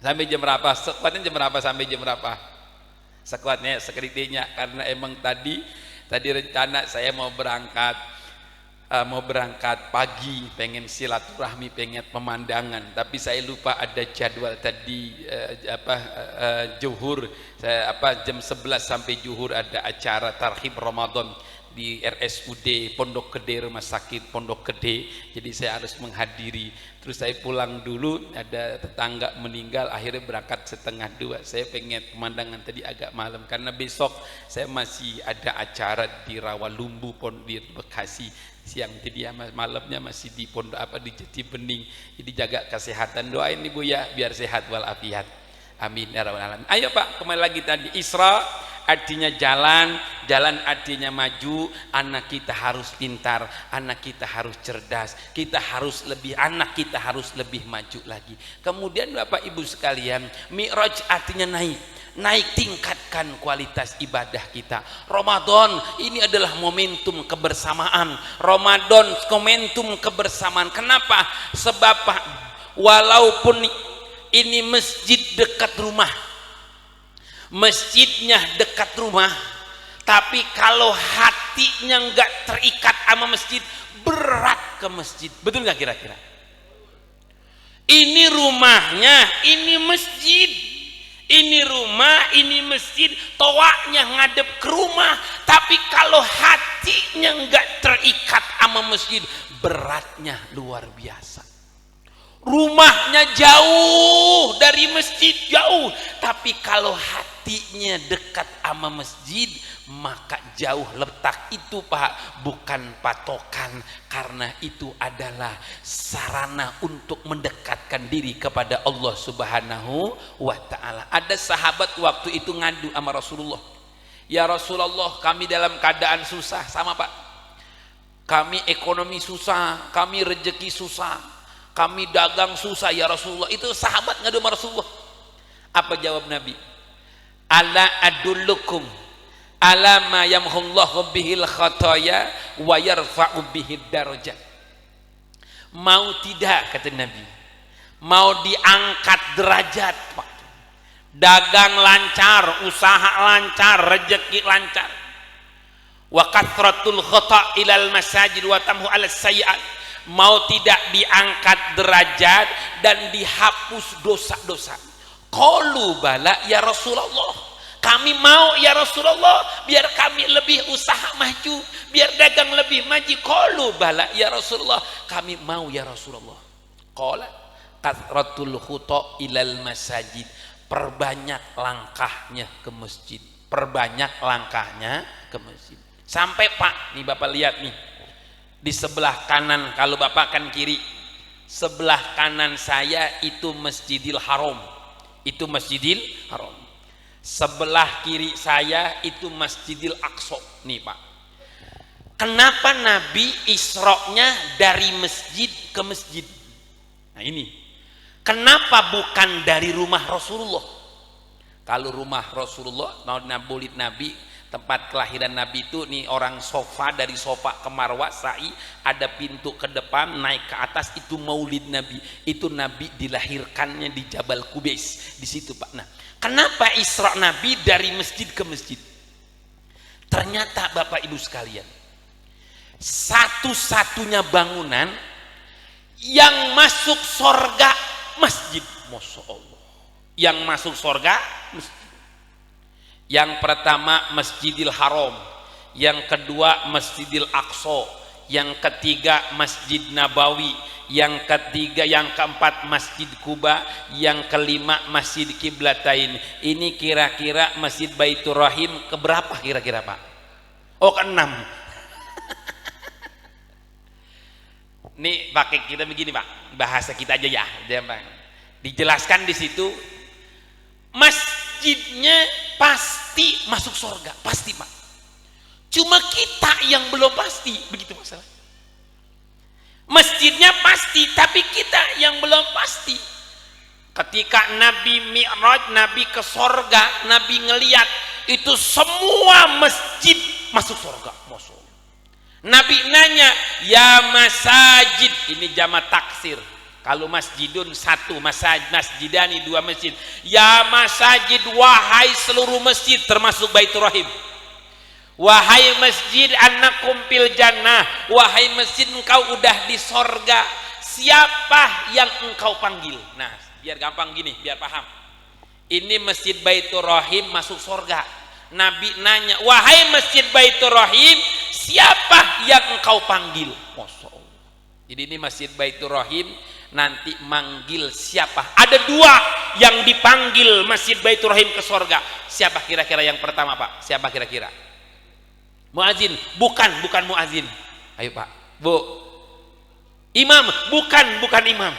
Sampai jam berapa? Sekuatnya jam berapa sampai jam berapa? Sekuatnya, sekritinya. Karena emang tadi rencana saya mau berangkat pagi, pengen silaturahmi, pengen pemandangan, tapi saya lupa ada jadwal tadi zuhur. Jam 11 sampai zuhur ada acara tarhib Ramadan di RSUD Pondok Gede, Rumah Sakit Pondok Gede. Jadi saya harus menghadiri. Terus saya pulang dulu, ada tetangga meninggal, akhirnya berangkat 1:30. Saya pengen pemandangan tadi agak malam karena besok saya masih ada acara di Rawalumbu di Bekasi siang, jadi malamnya masih di pondok di Jati Bening. Jadi jaga kesehatan, doain Ibu ya biar sehat walafiat, amin ya rabbal alamin. Ayo Pak, kembali lagi tadi. Isra artinya jalan artinya maju. Anak kita harus pintar, anak kita harus cerdas, anak kita harus lebih maju lagi. Kemudian Bapak Ibu sekalian, Mi'raj artinya naik tingkatkan kualitas ibadah kita. Ramadan ini adalah momentum kebersamaan. Kenapa? Sebab walaupun ini masjid dekat rumah, masjidnya dekat rumah, tapi kalau hatinya nggak terikat sama masjid, berat ke masjid. Betul nggak kira-kira? Ini rumahnya, ini masjid. Ini rumah, ini masjid, toaknya ngadep ke rumah, tapi kalau hatinya nggak terikat sama masjid, beratnya luar biasa. Rumahnya jauh dari masjid, jauh, tapi kalau hatinya dekat sama masjid, maka jauh. Letak itu Pak bukan patokan, karena itu adalah sarana untuk mendekatkan diri kepada Allah Subhanahu wa ta'ala. Ada sahabat waktu itu ngadu sama Rasulullah, ya Rasulullah, kami dalam keadaan susah. Sama Pak, kami ekonomi susah, kami rezeki susah, kami dagang susah ya Rasulullah. Itu sahabat ngadu sama Rasulullah. Apa jawab Nabi? Ala adullukum ala ma yamhullahu bihil khataya wa yarfa'u bihid darajat. Mau tidak, kata Nabi, mau diangkat derajat Pak, dagang lancar, usaha lancar, rezeki lancar, wa kathratul khata' ilal masajid wa tamhu ala sayyi'at, mau tidak diangkat derajat dan dihapus dosa-dosa. Qalu bala ya Rasulullah, kami mau ya Rasulullah, biar kami lebih usaha maju, biar dagang lebih maju. Qalu bala ya Rasulullah, kami mau ya Rasulullah. Qala kathratul khuta ilal masajid, perbanyak langkahnya ke masjid, perbanyak langkahnya ke masjid. Sampai Pak, nih Bapak lihat nih, di sebelah kanan, kalau Bapak kan kiri, sebelah kanan saya itu Masjidil Haram, itu Masjidil Haram. Sebelah kiri saya itu Masjidil Aqsa nih Pak. Kenapa Nabi Isra-nya dari masjid ke masjid? Nah ini, kenapa bukan dari rumah Rasulullah? Kalau rumah Rasulullah, maulid Nabi, tempat kelahiran Nabi itu nih orang sofa, dari sofa ke Marwah sa'i, ada pintu ke depan naik ke atas, itu maulid Nabi. Itu Nabi dilahirkannya di Jabal Qubais di situ Pak. Nah, kenapa Isra Nabi dari masjid ke masjid? Ternyata Bapak Ibu sekalian, satu-satunya bangunan yang masuk sorga masjid. Masya Allah, yang masuk sorga masjid. Yang pertama Masjidil Haram, yang kedua Masjidil Aqsa, yang ketiga Masjid Nabawi, yang ketiga, yang keempat Masjid Kuba, yang kelima Masjid Qiblatain. Ini kira-kira Masjid Baitur Rahim keberapa kira-kira Pak? Oh, keenam. Ini pakai kita begini Pak, bahasa kita aja ya. Dijelaskan di situ, masjidnya pasti masuk surga, pasti Pak. Cuma kita yang belum pasti, begitu masalah. Masjidnya pasti, tapi kita yang belum pasti. Ketika Nabi Mi'raj, Nabi ke surga, Nabi ngeliat itu semua masjid masuk surga. Masya Allah. Nabi nanya, ya masajid, ini jamak taksir. Kalau masjidun satu, masjidani dua masjid. Ya masajid, wahai seluruh masjid termasuk Baitur Rahim. Wahai masjid annakum fil jannah, wahai masjid engkau udah di sorga. Siapa yang engkau panggil? Nah, biar gampang gini, biar paham. Ini masjid Baitur Rahim masuk sorga. Nabi nanya, wahai masjid Baitur Rahim, siapa yang engkau panggil? Masya Allah. Jadi ini masjid Baitur Rahim nanti manggil siapa? Ada dua yang dipanggil Masjid Baitur Rahim ke sorga. Siapa kira-kira yang pertama Pak? Siapa kira-kira? Muazin? Bukan muazin. Ayo Pak, Bu. Imam? Bukan imam.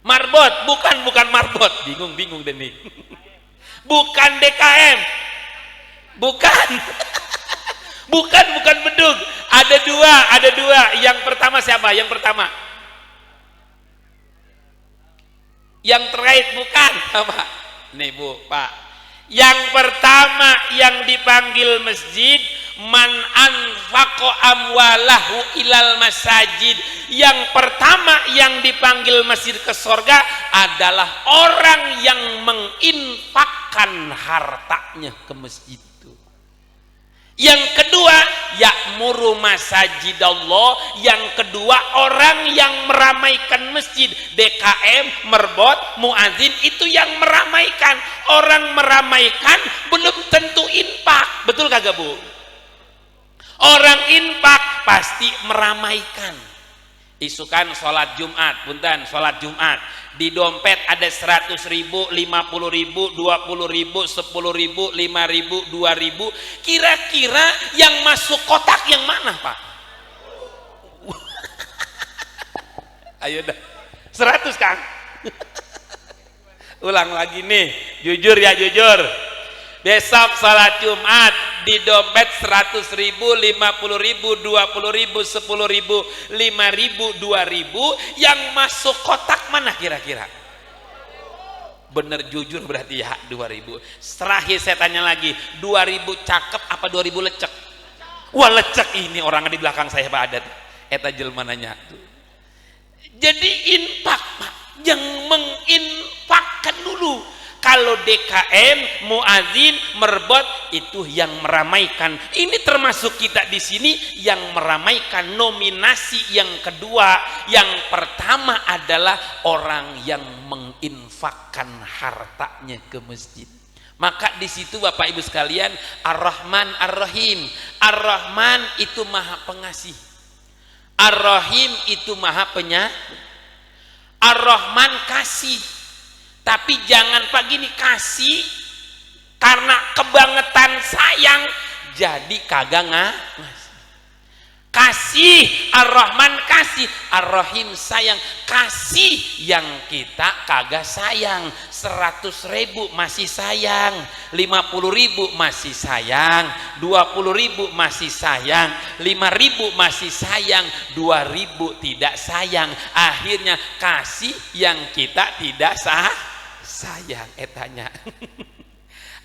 Marbot? Bukan marbot. Bingung deh nih. Bukan DKM? Bukan. bukan bedug. Ada dua. Yang pertama siapa? Yang pertama? Yang terkait bukan apa? Nih Bu, Pak. Yang pertama yang dipanggil masjid, man anfaqo amwalahu ilal masajid. Yang pertama yang dipanggil masjid ke surga adalah orang yang menginfakkan hartanya ke masjid. Yang kedua, ya'muru masajidallah. Yang kedua, orang yang meramaikan masjid. DKM, merbot, muazin itu yang meramaikan. Orang meramaikan belum tentu infak. Betul kagak Bu? Orang infak pasti meramaikan. Isukan sholat Jumat, punten sholat Jumat, di dompet ada 100.000, 50.000, 20.000, 10.000, 5.000, 2.000. Kira-kira yang masuk kotak yang mana Pak? Ayo dah, 100 Kang. Ulang lagi nih, jujur ya, jujur. Besok sholat Jumat di dompet 100.000, 50.000, 20.000, 10.000, 5.000, 2.000. Yang masuk kotak mana kira-kira? Bener jujur berarti ya, 2.000. Terakhir saya tanya lagi, 2.000 cakep apa 2.000 lecek? Wah lecek ini orang di belakang saya Pak Adat. Eta jelmananya. Jadi infak Pak, yang menginfakkan dulu. Kalau DKM, muazin, merbot itu yang meramaikan. Ini termasuk kita di sini yang meramaikan. Nominasi yang kedua, yang pertama adalah orang yang menginfakkan hartanya ke masjid. Maka di situ Bapak Ibu sekalian, Ar-Rahman Ar-Rahim. Ar-Rahman itu Maha Pengasih. Ar-Rahim itu Maha Penyayang. Ar-Rahman kasih. Tapi jangan Pak gini, kasih karena kebangetan sayang jadi kagak ngasih. kasih, Ar-Rahman kasih, Ar-Rahim sayang. Kasih yang kita kagak sayang. 100.000 masih sayang, 50.000 masih sayang, 20.000 masih sayang, 5.000 masih sayang, 2.000 tidak sayang. Akhirnya kasih yang kita tidak sayang etanya.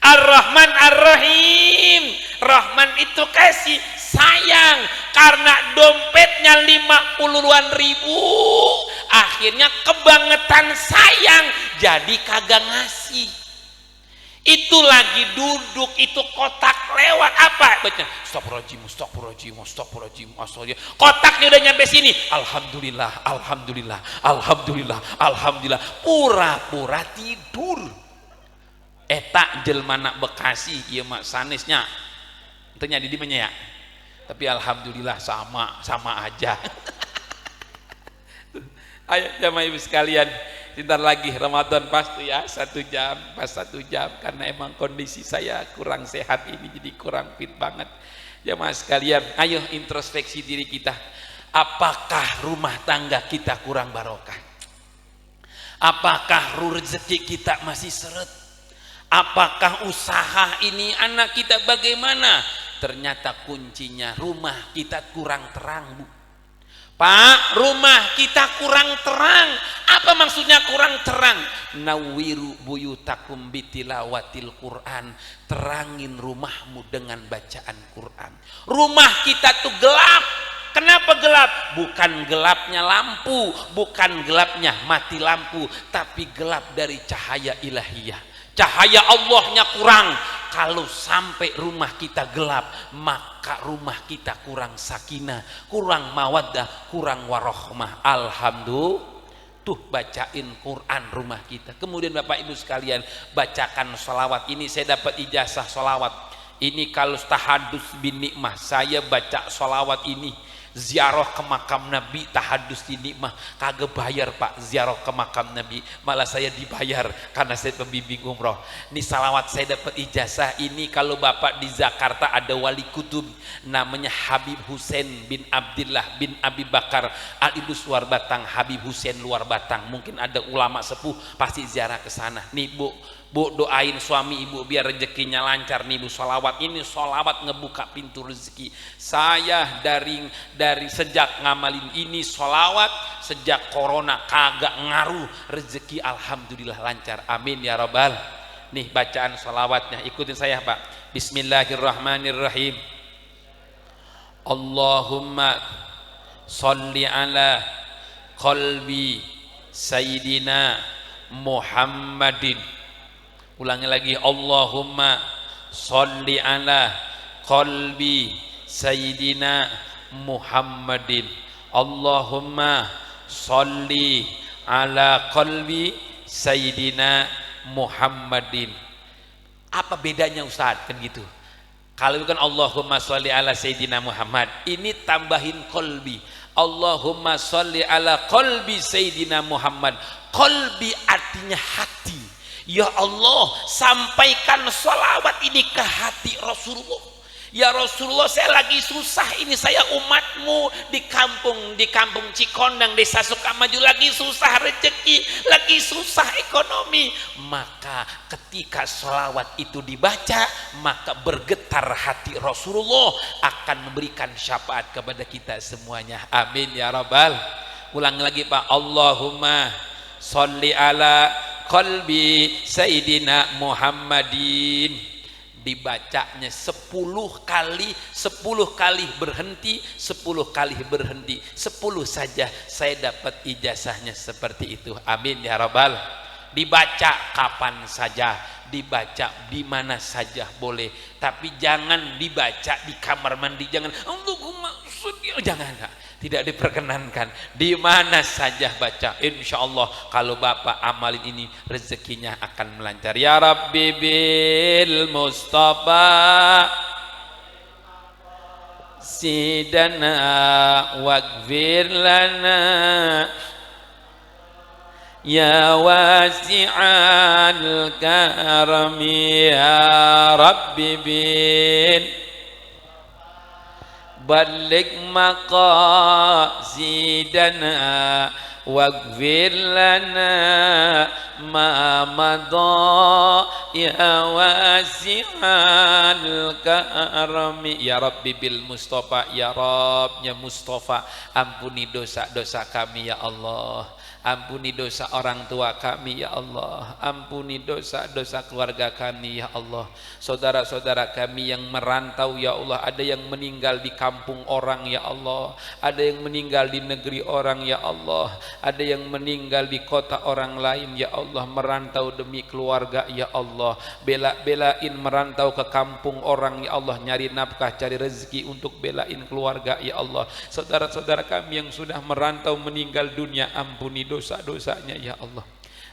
Ar-Rahman Ar-Rahim. Rahman itu kasih, sayang. Karena dompetnya 50-an ribu, akhirnya kebangetan sayang, jadi kagak ngasih. Itu lagi duduk, itu kotak lewat, apa baca? Astagfirullahaladzim, astagfirullahaladzim, astagfirullahaladzim, astagfirullahaladzim. Kotaknya udah nyampe sini, alhamdulillah, alhamdulillah, alhamdulillah, alhamdulillah. Pura-pura tidur. Eta jelmana Bekasi, iya mak sanesnya tentunya di dimanya ya, tapi alhamdulillah sama aja. Ayo jamaah ibu sekalian, sebentar lagi Ramadan pasti ya, 1 jam, pas 1 jam, karena emang kondisi saya kurang sehat ini, jadi kurang fit banget. Jamaah sekalian, ayo introspeksi diri kita. Apakah rumah tangga kita kurang barokah? Apakah rezeki kita masih seret? Apakah usaha ini anak kita bagaimana? Ternyata kuncinya rumah kita kurang terang, Bu. Pak, rumah kita kurang terang. Apa maksudnya kurang terang? Nawiru buyutakum bitilawatil Quran. Terangin rumahmu dengan bacaan Quran. Rumah kita tuh gelap. Kenapa gelap? Bukan gelapnya lampu, bukan gelapnya mati lampu, tapi gelap dari cahaya ilahiyah. Cahaya Allahnya kurang. Kalau sampai rumah kita gelap, maka rumah kita kurang sakinah, kurang mawaddah, kurang warohmah. Alhamdulillah. Tuh bacain Quran rumah kita. Kemudian Bapak Ibu sekalian, bacakan sholawat. Ini saya dapat ijazah sholawat. Ini kalau tahadus bin nikmah, saya baca sholawat ini. Ziarah ke makam Nabi, tahadus di nikmah, kagak bayar Pak. Ziarah ke makam Nabi, malah saya dibayar karena saya pembimbing umroh. Ini salawat saya dapat ijazah. Ini kalau Bapak di Jakarta ada wali kutub namanya Habib Hussein bin Abdillah bin Abi Bakar Al-Idus Luar Batang. Habib Hussein Luar Batang, mungkin ada ulama sepuh pasti ziarah ke sana. Nih Bu, doain suami Ibu biar rezekinya lancar nih Bu. Sholawat ini, sholawat ngebuka pintu rezeki. Saya dari sejak ngamalin ini sholawat, sejak corona kagak ngaruh, rezeki alhamdulillah lancar. Amin ya rabbal. Nih bacaan sholawatnya, ikutin saya Pak. Bismillahirrahmanirrahim. Allahumma sholli ala qalbi Sayyidina Muhammadin. Ulangi lagi, Allahumma sholli ala qalbi Sayyidina Muhammadin. Allahumma sholli ala qalbi Sayyidina Muhammadin. Apa bedanya Ustaz? Kan gitu. Kalau itu kan Allahumma sholli ala Sayyidina Muhammad, ini tambahin qalbi. Allahumma sholli ala qalbi Sayyidina Muhammad. Qalbi artinya hati. Ya Allah, sampaikan sholawat ini ke hati Rasulullah. Ya Rasulullah, saya lagi susah ini, saya umatmu di kampung Cikondang, desa Sukamaju, lagi susah rezeki, lagi susah ekonomi. Maka ketika sholawat itu dibaca, maka bergetar hati Rasulullah, akan memberikan syafaat kepada kita semuanya. Amin ya rabbal. Ulang lagi Pak. Allahumma sholli ala qalbi Sayyidina Muhammadin. Dibacanya 10 kali berhenti, 10 kali berhenti, 10 saja saya dapat ijazahnya seperti itu. Amin ya rabbal. Dibaca kapan saja, dibaca di mana saja boleh, tapi jangan dibaca di kamar mandi, jangan jangan, tidak diperkenankan. Di mana saja baca. Insya Allah kalau Bapak amalin ini, rezekinya akan melancar. Ya Rabbi bil Mustafa sidana waghfir lana ya wasi'al karami ya Rabbi bil balligh maqasidana waghfir lana ma madha ya wasi'al karami ya Rabbi bil Mustafa ya Rabbnya Mustafa, ampuni dosa-dosa kami ya Allah, ampuni dosa orang tua kami ya Allah, ampuni dosa-dosa keluarga kami ya Allah, saudara-saudara kami yang merantau ya Allah, ada yang meninggal di kampung orang ya Allah, ada yang meninggal di negeri orang ya Allah, ada yang meninggal di kota orang lain ya Allah, merantau demi keluarga ya Allah, bela-belain merantau ke kampung orang ya Allah, nyari nafkah, cari rezeki untuk belain keluarga ya Allah. Saudara-saudara kami yang sudah merantau meninggal dunia, ampuni dosa-dosanya ya Allah,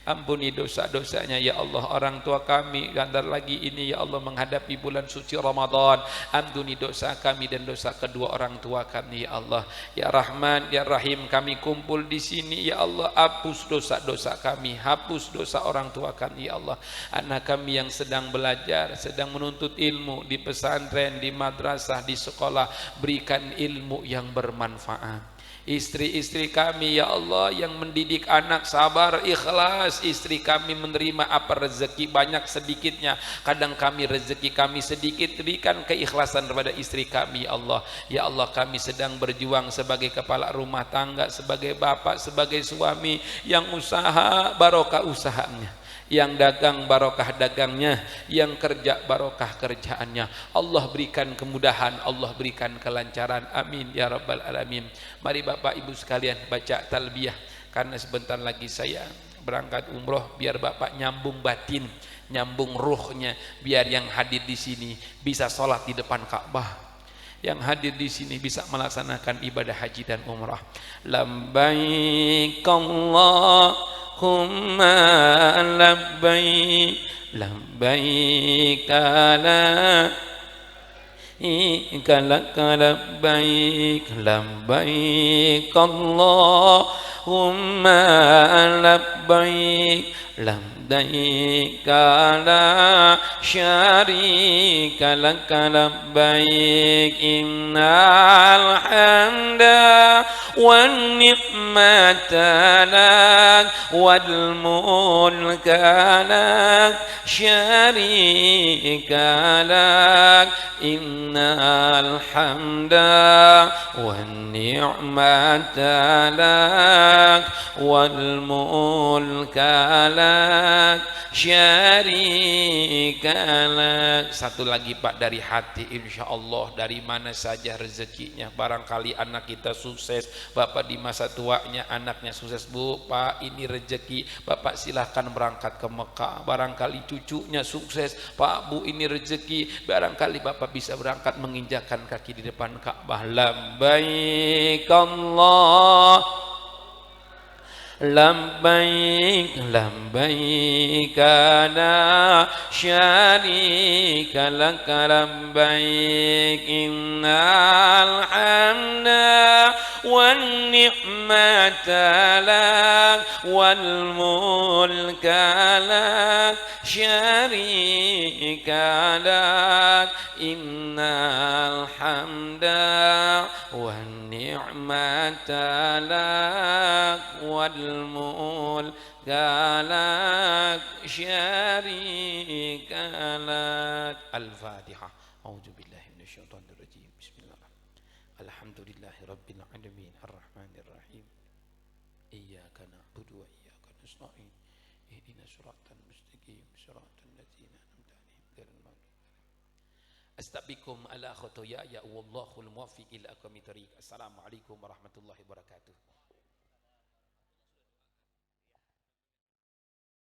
ampuni dosa-dosanya ya Allah. Orang tua kami sebentar lagi ini ya Allah menghadapi bulan suci Ramadan, ampuni dosa kami dan dosa kedua orang tua kami ya Allah. Ya Rahman ya Rahim, kami kumpul di sini ya Allah, hapus dosa-dosa kami, hapus dosa orang tua kami ya Allah. Anak kami yang sedang belajar, sedang menuntut ilmu di pesantren, di madrasah, di sekolah, berikan ilmu yang bermanfaat. Istri-istri kami ya Allah yang mendidik anak, sabar, ikhlas. Istri kami menerima apa rezeki banyak sedikitnya, kadang kami rezeki kami sedikit, berikan keikhlasan kepada istri kami ya Allah. Ya Allah, kami sedang berjuang sebagai kepala rumah tangga, sebagai bapak, sebagai suami yang usaha, barokah usahanya, yang dagang barokah dagangnya, yang kerja barokah kerjaannya. Allah berikan kemudahan, Allah berikan kelancaran, amin ya rabbal alamin. Mari Bapak Ibu sekalian baca talbiyah, karena sebentar lagi saya berangkat umroh, biar Bapak nyambung batin, nyambung ruhnya, biar yang hadir di sini bisa sholat di depan Ka'bah, yang hadir di sini bisa melaksanakan ibadah haji dan umrah. Labbaik Allahumma labbaik, labbaik la laka labbaik, labbaik Allahumma labbaik, labbaik la syarika laka labbaik, innal hamda wan ni'mata lak wal mulka lak syarika lak, innal hamda wan ni'mata lak wal mulka lak syarika lak. Satu lagi Pak, dari hati insya Allah, dari mana saja rezekinya. Barangkali anak kita sukses, Bapak di masa tuanya anaknya sukses, Bu, Pak ini rezeki, Bapak silahkan berangkat ke Mekah. Barangkali cucunya sukses, Pak Bu ini rezeki, barangkali Bapak bisa berangkat menginjakan kaki di depan Ka'bah. Labbaik Allah, labbaik, labbaik la syarika laka labbaik, innal hamda wan ni'mata lak wal mulka lak syarika lak, innal hamda wan ni'mata lak wal mulka lak syarika lak. Al-Fatihah. A'udzubillahi minasyaitonir rajim. Bismillahirrahmanirrahim. Alhamdulillahi rabbil alamin arrahmanir rahim. Iyyaka na'budu wa iyyaka nasta'in. Ihdinas siratal mustaqim, siratal ladzina an'amta 'alaihim ghairil maghdubi 'alaihim. Astabikum ala khotoya ya wallahul muwaffiq ila aqwamit thariq. Assalamualaikum warahmatullahi wabarakatuh.